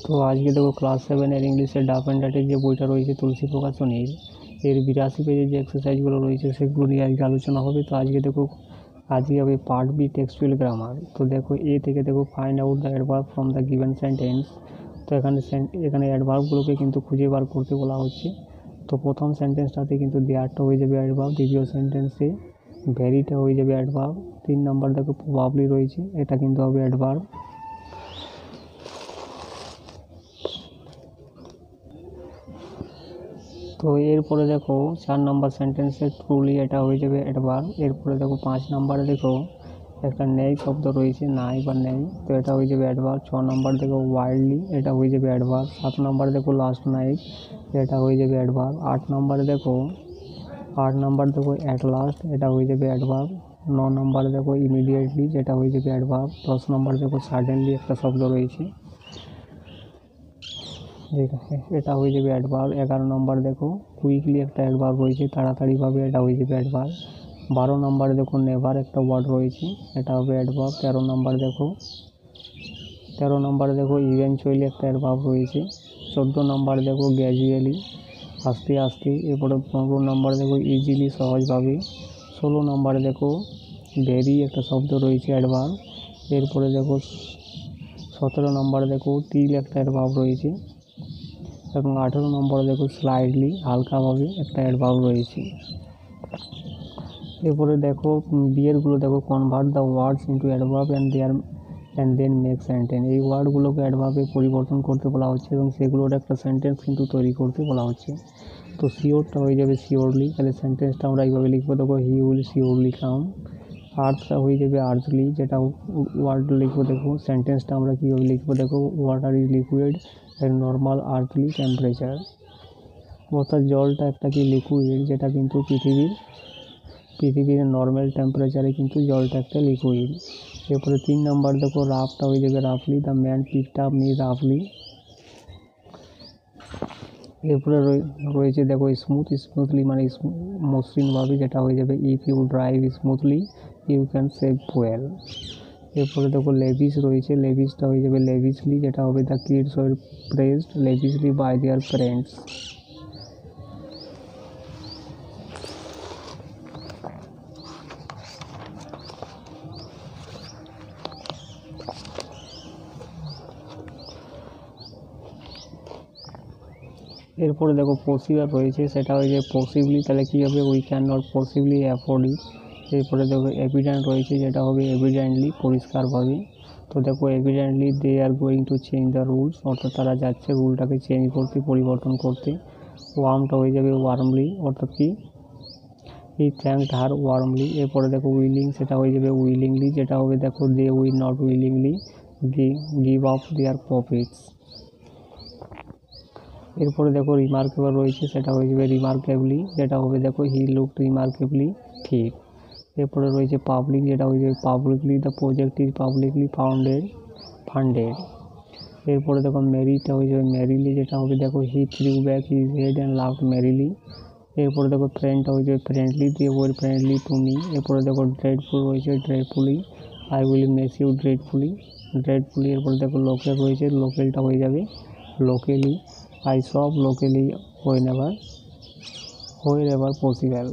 তো আজকে দেখো ক্লাস 7 ইংলিশের ডাফ অ্যান্ড ডাটের যে বইটা রয়েছে তুলসী প্রকাশনীর, এর 82 পেজের যে এক্সারসাইজগুলো রয়েছে সেগুলো নিয়ে আজকে আলোচনা হবে। তো আজকে হবে পার্ট বি টেক্সচুয়াল গ্রামার। তো দেখো এ থেকে দেখো find out the adverb from the given sentence. তো এখানে অ্যাডভার্বগুলোকে কিন্তু খুঁজে বার করতে বলা হচ্ছে। তো প্রথম সেন্টেন্সটাতে কিন্তু দেয়ারটা হয়ে যাবে অ্যাডভার্ব, দ্বিতীয় সেন্টেন্সে ভ্যারিটা হয়ে যাবে অ্যাডভার্ব, 3 নাম্বার দেখো প্রবাবলি রয়েছে, এটা কিন্তু হবে অ্যাডভার্ব। তো এরপরে দেখো 4 নাম্বার সেন্টেন্সে ট্রুলি, এটা হয়ে যাবে অ্যাডভার্ব। এরপরে দেখো 5 নাম্বারে দেখো একটা নেই শব্দ রয়েছে, নাই বা নেই, তো এটা হয়ে যাবে অ্যাডভার্ব। 6 নাম্বার দেখো ওয়াইল্ডলি, এটা হয়ে যাবে অ্যাডভার্ব। 7 নাম্বারে দেখো লাস্ট নাইট, এটা হয়ে যাবে অ্যাডভার্ব। 8 নাম্বার দেখো অ্যাট লাস্ট, এটা হয়ে যাবে অ্যাডভার্ব। 9 নাম্বারে দেখো ইমিডিয়েটলি, যেটা হয়ে যাবে অ্যাডভার্ব। 10 নাম্বার দেখো সাডেনলি, একটা শব্দ রয়েছে, এটা হয়ে যাবে অ্যাডভার্ব। 11 নম্বর দেখো কুইকলি, একটা অ্যাডভার্ব রয়েছে, তাড়াতাড়িভাবে, এটা হয়ে যাবে অ্যাডভার্ব। 12 নম্বরে দেখো নেভার, একটা ওয়ার্ড রয়েছে, এটা হবে অ্যাডভার্ব। 13 নম্বরে দেখো ইভেনচুয়ালি, একটা অ্যাডভার্ব রয়েছে। 14 নম্বরে দেখো গ্র্যাজুয়ালি, আস্তে আস্তে। এরপরে 15 নম্বরে দেখো ইজিলি, সহজভাবে। 16 নম্বরে দেখো ভেরি, একটা শব্দ রয়েছে, অ্যাডভার্ব। এরপরে দেখো 17 নম্বরে দেখো টিল, একটা অ্যাডভার্ব রয়েছে, এবং 18 নম্বরে দেখো স্লাইডলি, হালকাভাবে, একটা অ্যাডভার্ব রয়েছে। এরপরে দেখো বিয়েরগুলো দেখো convert the words into adverb and then make sentence. এই ওয়ার্ডগুলোকে অ্যাডভার্বে পরিবর্তন করতে বলা হচ্ছে এবং সেগুলোর একটা সেন্টেন্স কিন্তু তৈরি করতে বলা হচ্ছে। তো শিওরটা হয়ে যাবে শিওরলি, তাহলে সেন্টেন্সটা আমরা এইভাবে লিখবো, দেখো হি উইল শিওরলি কাম। আর্থটা হয়ে যাবে আর্থলি, যেটা ওয়ার্ড লিখবো, দেখো সেন্টেন্সটা আমরা কীভাবে লিখবো, দেখো ওয়াটার ইজ লিকুইড এর নর্মাল আর্থলি টেম্পারেচার। অর্থাৎ জলটা একটা কি লিকুইড, যেটা কিন্তু পৃথিবীর নর্মাল টেম্পারেচারে কিন্তু জলটা একটা লিকুইড। এরপরে 3 নাম্বার দেখো রাফটা হয়ে যাবে রাফলি, the man picked up me রাফলি। এরপরে রয়েছে দেখো স্মুথলি মানে মসৃণভাবে, যেটা হয়ে যাবে if you drive smoothly you can save fuel. এরপরে দেখো লেভিস রয়েছে, লেভিসটা হয়ে যাবে লেভিসলি, যেটা হবে the kids were praised lavishly by their parents. এরপরে দেখো পসিবল রয়েছে, সেটা হয়ে যাবে পসিবলি, তাহলে কী হবে we can not possibly afford it. এরপরে দেখো এভিডেন্ট রয়েছে, যেটা হবে এভিডেন্টলি, পরিষ্কারভাবে। তো দেখো evidently they are going to change the rules, অর্থাৎ তারা যাচ্ছে রুলটাকে চেঞ্জ করতে, পরিবর্তন করতে। ওয়ার্মটা হয়ে যাবে ওয়ার্মলি, অর্থাৎ কি হি থ্যাঙ্কড হার ওয়ার্মলি। এরপরে দেখো উইলিং, সেটা হয়ে যাবে উইলিংলি, যেটা হবে দেখো they will not willingly give up their profits. এরপরে দেখো রিমার্কেবল রয়েছে, সেটা হয়ে যাবে রিমার্কেবলি, যেটা হবে দেখো হি লুকড রিমার্কেবলি ঠিক। এরপরে রয়েছে পাবলিক, যেটা হয়ে যাবে publicly, the project is publicly funded. এরপরে দেখো মেরিটা হয়ে যাবে মেরিলি, যেটা হবে দেখো he threw back his head and laughed merrily. এরপরে দেখো ফ্রেন্ডটা হয়ে যাবে friendly, they were friendly to me. এরপরে দেখো ড্রেডফুল রয়েছে, dreadfully, I will miss you dreadfully. এরপরে দেখো লোকেল রয়েছে, লোকেলটা হয়ে যাবে locally, I shop locally whenever possible.